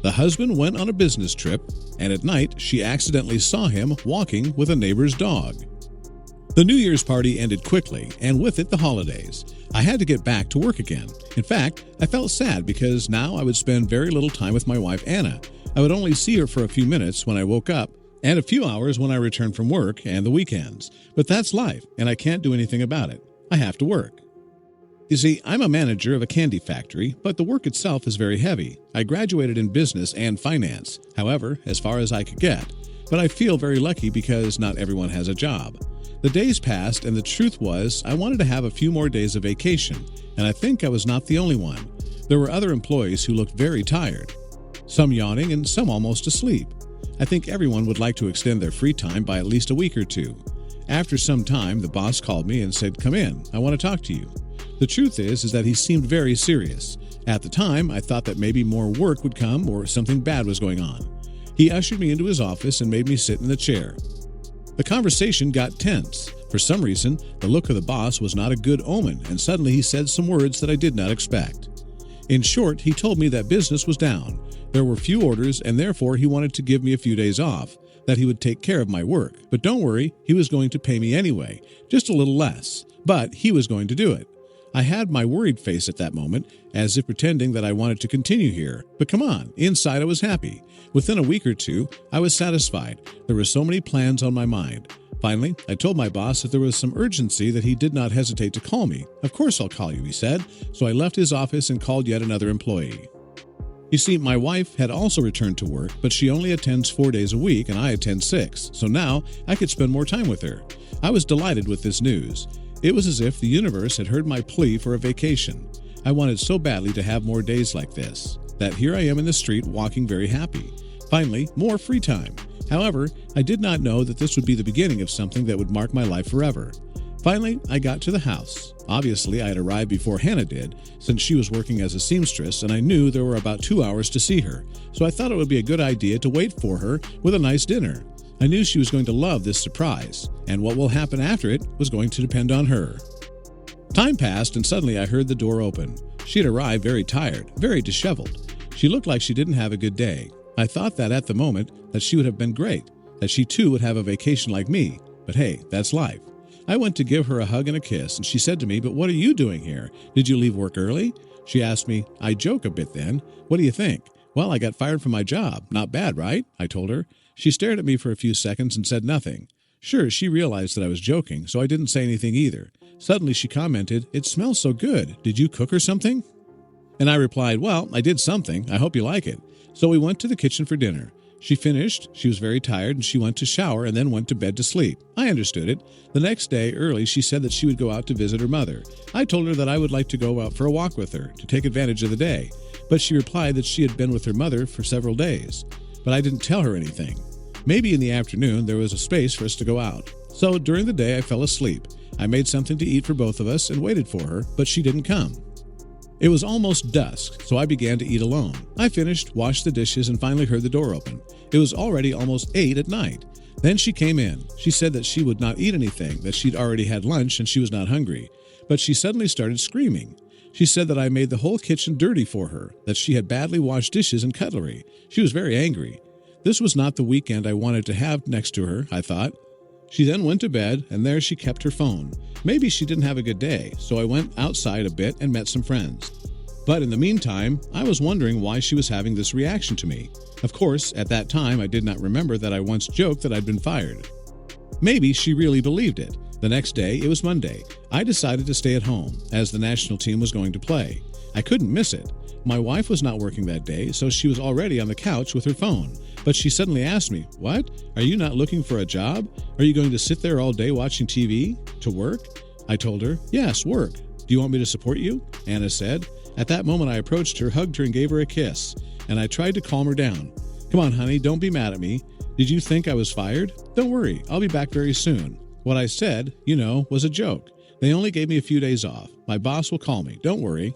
The husband went on a business trip, and at night she accidentally saw him walking with a neighbor's dog. The New Year's party ended quickly, and with it the holidays. I had to get back to work again. In fact, I felt sad because now I would spend very little time with my wife Anna. I would only see her for a few minutes when I woke up, and a few hours when I returned from work and the weekends. But that's life, and I can't do anything about it. I have to work. You see, I'm a manager of a candy factory, but the work itself is very heavy. I graduated in business and finance, however, as far as I could get. But I feel very lucky because not everyone has a job. The days passed, and the truth was I wanted to have a few more days of vacation, and I think I was not the only one. There were other employees who looked very tired, some yawning and some almost asleep. I think everyone would like to extend their free time by at least a week or two. After some time, the boss called me and said, "Come in, I want to talk to you." The truth is that he seemed very serious. At the time, I thought that maybe more work would come or something bad was going on. He ushered me into his office and made me sit in the chair. The conversation got tense. For some reason, the look of the boss was not a good omen, and suddenly he said some words that I did not expect. In short, he told me that business was down. There were few orders, and therefore he wanted to give me a few days off, that he would take care of my work. But don't worry, he was going to pay me anyway, just a little less. But he was going to do it. I had my worried face at that moment, as if pretending that I wanted to continue here. But come on, inside I was happy. Within a week or two, I was satisfied. There were so many plans on my mind. Finally, I told my boss that there was some urgency that he did not hesitate to call me. "Of course I'll call you," he said. So I left his office and called yet another employee. You see, my wife had also returned to work, but she only attends 4 days a week and I attend 6. So now I could spend more time with her. I was delighted with this news. It was as if the universe had heard my plea for a vacation. I wanted so badly to have more days like this, that here I am in the street walking very happy. Finally, more free time. However, I did not know that this would be the beginning of something that would mark my life forever. Finally, I got to the house. Obviously, I had arrived before Hannah did, since she was working as a seamstress, and I knew there were about 2 hours to see her, so I thought it would be a good idea to wait for her with a nice dinner. I knew she was going to love this surprise, and what will happen after it was going to depend on her. Time passed, and suddenly I heard the door open. She had arrived very tired, very disheveled. She looked like she didn't have a good day. I thought that at the moment that she would have been great, that she too would have a vacation like me, but hey, that's life. I went to give her a hug and a kiss, and she said to me, "But what are you doing here? Did you leave work early?" She asked me. I joke a bit then. "What do you think?" "Well, I got fired from my job. Not bad, right?" I told her. She stared at me for a few seconds and said nothing. Sure, she realized that I was joking, so I didn't say anything either. Suddenly she commented, "It smells so good. Did you cook or something?" And I replied, "Well, I did something. I hope you like it." So we went to the kitchen for dinner. She finished, she was very tired, and she went to shower and then went to bed to sleep. I understood it. The next day, early, she said that she would go out to visit her mother. I told her that I would like to go out for a walk with her, to take advantage of the day. But she replied that she had been with her mother for several days. But I didn't tell her anything. Maybe in the afternoon there was a space for us to go out. So during the day I fell asleep. I made something to eat for both of us and waited for her, but she didn't come. It was almost dusk, so I began to eat alone. I finished, washed the dishes, and finally heard the door open. It was already almost 8 at night. Then she came in. She said that she would not eat anything, that she'd already had lunch and she was not hungry. But she suddenly started screaming. She said that I made the whole kitchen dirty for her, that she had badly washed dishes and cutlery. She was very angry. This was not the weekend I wanted to have next to her, I thought. She then went to bed, and there she kept her phone. Maybe she didn't have a good day, so I went outside a bit and met some friends. But in the meantime, I was wondering why she was having this reaction to me. Of course, at that time, I did not remember that I once joked that I'd been fired. Maybe she really believed it. The next day, it was Monday. I decided to stay at home, as the national team was going to play. I couldn't miss it. My wife was not working that day, so she was already on the couch with her phone. But she suddenly asked me, "What? Are you not looking for a job? Are you going to sit there all day watching TV? To work?" I told her, "Yes, work. Do you want me to support you?" Anna said. At that moment, I approached her, hugged her, and gave her a kiss. And I tried to calm her down. "Come on, honey, don't be mad at me. Did you think I was fired? Don't worry, I'll be back very soon. What I said, was a joke. They only gave me a few days off. My boss will call me. Don't worry."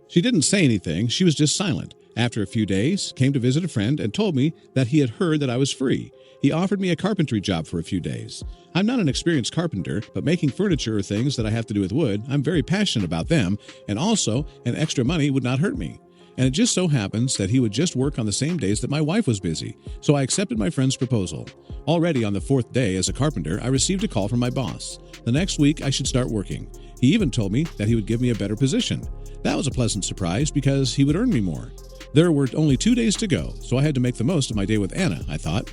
She didn't say anything. She was just silent. After a few days, came to visit a friend and told me that he had heard that I was free. He offered me a carpentry job for a few days. I'm not an experienced carpenter, but making furniture or things that I have to do with wood, I'm very passionate about them, and also an extra money would not hurt me. and it just so happens that he would just work on the same days that my wife was busy, so I accepted my friend's proposal. Already on the 4th day as a carpenter, I received a call from my boss. The next week, I should start working. He even told me that he would give me a better position. That was a pleasant surprise because he would earn me more. There were only 2 days to go, so I had to make the most of my day with Anna, I thought.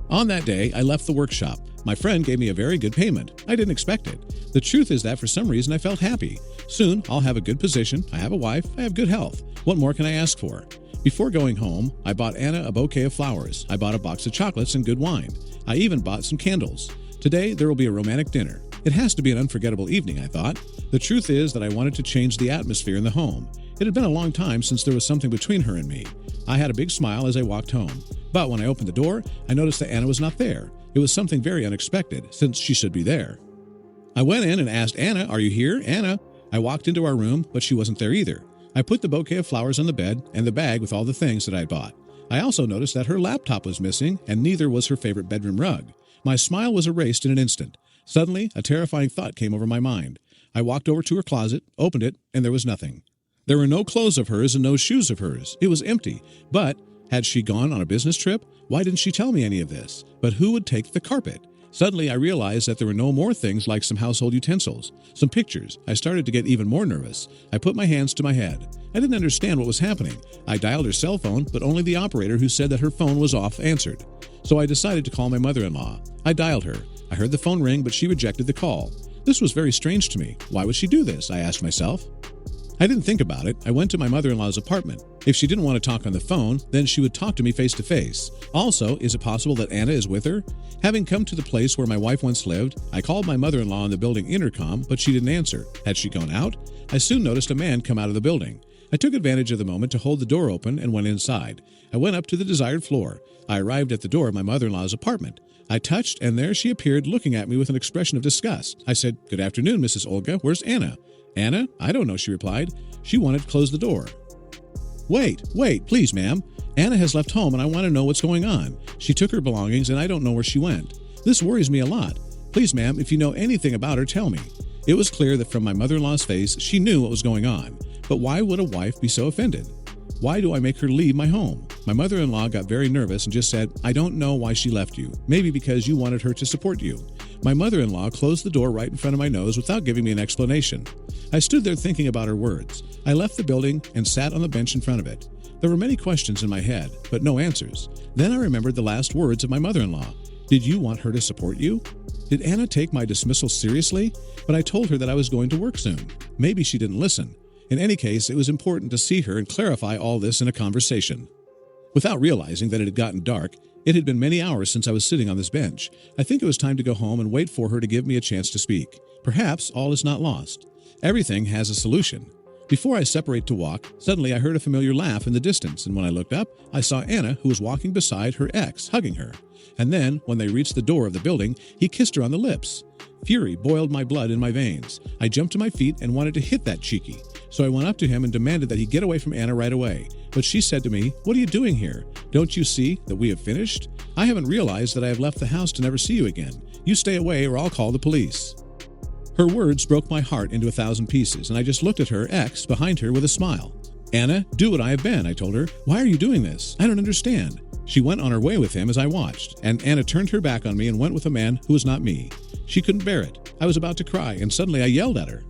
On that day, I left the workshop. My friend gave me a very good payment. I didn't expect it. The truth is that for some reason I felt happy. Soon, I'll have a good position, I have a wife, I have good health. What more can I ask for? Before going home, I bought Anna a bouquet of flowers. I bought a box of chocolates and good wine. I even bought some candles. Today, there will be a romantic dinner. It has to be an unforgettable evening, I thought. The truth is that I wanted to change the atmosphere in the home. It had been a long time since there was something between her and me. I had a big smile as I walked home. But when I opened the door, I noticed that Anna was not there. It was something very unexpected, since she should be there. I went in and asked Anna, "Are you here, Anna?" I walked into our room, but she wasn't there either. I put the bouquet of flowers on the bed and the bag with all the things that I had bought. I also noticed that her laptop was missing, and neither was her favorite bedroom rug. My smile was erased in an instant. Suddenly, a terrifying thought came over my mind. I walked over to her closet, opened it, and there was nothing. There were no clothes of hers and no shoes of hers. It was empty. But had she gone on a business trip? Why didn't she tell me any of this? But who would take the carpet? Suddenly, I realized that there were no more things like some household utensils, some pictures. I started to get even more nervous. I put my hands to my head. I didn't understand what was happening. I dialed her cell phone, but only the operator who said that her phone was off answered. So I decided to call my mother-in-law. I dialed her. I heard the phone ring, but she rejected the call. This was very strange to me. Why would she do this? I asked myself. I didn't think about it. I went to my mother-in-law's apartment. If she didn't want to talk on the phone, then she would talk to me face to face. Also, is it possible that Anna is with her? Having come to the place where my wife once lived, I called my mother-in-law on the building intercom, but she didn't answer. Had she gone out? I soon noticed a man come out of the building. I took advantage of the moment to hold the door open and went inside. I went up to the desired floor. I arrived at the door of my mother-in-law's apartment. I touched, and there she appeared looking at me with an expression of disgust. I said, "Good afternoon, Mrs. Olga. Where's Anna?" "Anna? I don't know," she replied. She wanted to close the door. Wait, please, ma'am. Anna has left home and I want to know what's going on. She took her belongings and I don't know where she went. This worries me a lot. Please, ma'am, if you know anything about her, tell me. It was clear that from my mother-in-law's face, she knew what was going on. But why would a wife be so offended? Why do I make her leave my home? My mother-in-law got very nervous and just said, "I don't know why she left you. Maybe because you wanted her to support you." My mother-in-law closed the door right in front of my nose without giving me an explanation. I stood there thinking about her words. I left the building and sat on the bench in front of it. There were many questions in my head, but no answers. Then I remembered the last words of my mother-in-law. Did you want her to support you? Did Anna take my dismissal seriously? But I told her that I was going to work soon. Maybe she didn't listen. In any case, it was important to see her and clarify all this in a conversation. Without realizing that it had gotten dark, it had been many hours since I was sitting on this bench. I think it was time to go home and wait for her to give me a chance to speak. Perhaps all is not lost. Everything has a solution. Before I separate to walk, suddenly I heard a familiar laugh in the distance, and when I looked up, I saw Anna, who was walking beside her ex, hugging her. And then, when they reached the door of the building, he kissed her on the lips. Fury boiled my blood in my veins. I jumped to my feet and wanted to hit that cheeky. So I went up to him and demanded that he get away from Anna right away. But she said to me, "What are you doing here? Don't you see that we have finished? I haven't realized that I have left the house to never see you again. You stay away or I'll call the police." Her words broke my heart into 1,000 pieces, and I just looked at her ex behind her with a smile. "Anna, do what I have been," I told her. "Why are you doing this? I don't understand." She went on her way with him as I watched, and Anna turned her back on me and went with a man who was not me. She couldn't bear it. I was about to cry, and suddenly I yelled at her.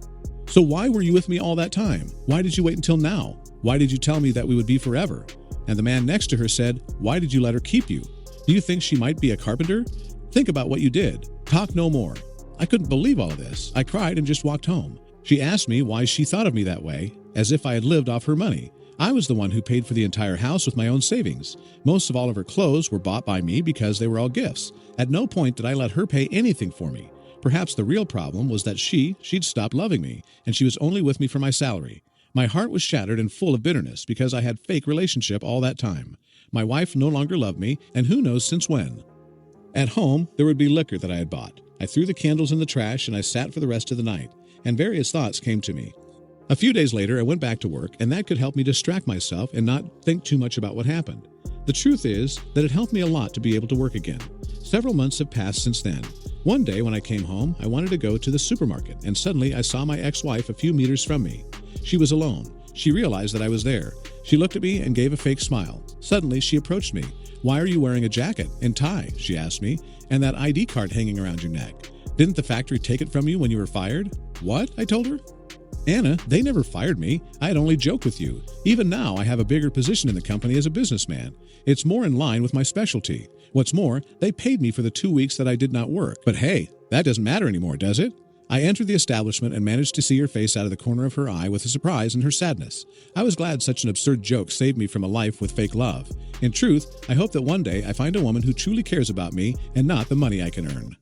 "So why were you with me all that time? Why did you wait until now? Why did you tell me that we would be forever?" And the man next to her said, "Why did you let her keep you? Do you think she might be a carpenter? Think about what you did. Talk no more." I couldn't believe all of this. I cried and just walked home. She asked me why she thought of me that way, as if I had lived off her money. I was the one who paid for the entire house with my own savings. Most of all of her clothes were bought by me because they were all gifts. At no point did I let her pay anything for me. Perhaps the real problem was that she'd stopped loving me, and she was only with me for my salary. My heart was shattered and full of bitterness because I had fake relationship all that time. My wife no longer loved me, and who knows since when. At home, there would be liquor that I had bought. I threw the candles in the trash and I sat for the rest of the night, and various thoughts came to me. A few days later, I went back to work, and that could help me distract myself and not think too much about what happened. The truth is that it helped me a lot to be able to work again. Several months have passed since then. One day when I came home, I wanted to go to the supermarket, and suddenly I saw my ex-wife a few meters from me. She was alone. She realized that I was there. She looked at me and gave a fake smile. Suddenly, she approached me. "Why are you wearing a jacket and tie?" she asked me, "and that ID card hanging around your neck? Didn't the factory take it from you when you were fired?" "What?" I told her. "Anna, they never fired me. I had only joked with you. Even now, I have a bigger position in the company as a businessman. It's more in line with my specialty. What's more, they paid me for the 2 weeks that I did not work. But hey, that doesn't matter anymore, does it?" I entered the establishment and managed to see her face out of the corner of her eye with the surprise and her sadness. I was glad such an absurd joke saved me from a life with fake love. In truth, I hope that one day I find a woman who truly cares about me and not the money I can earn.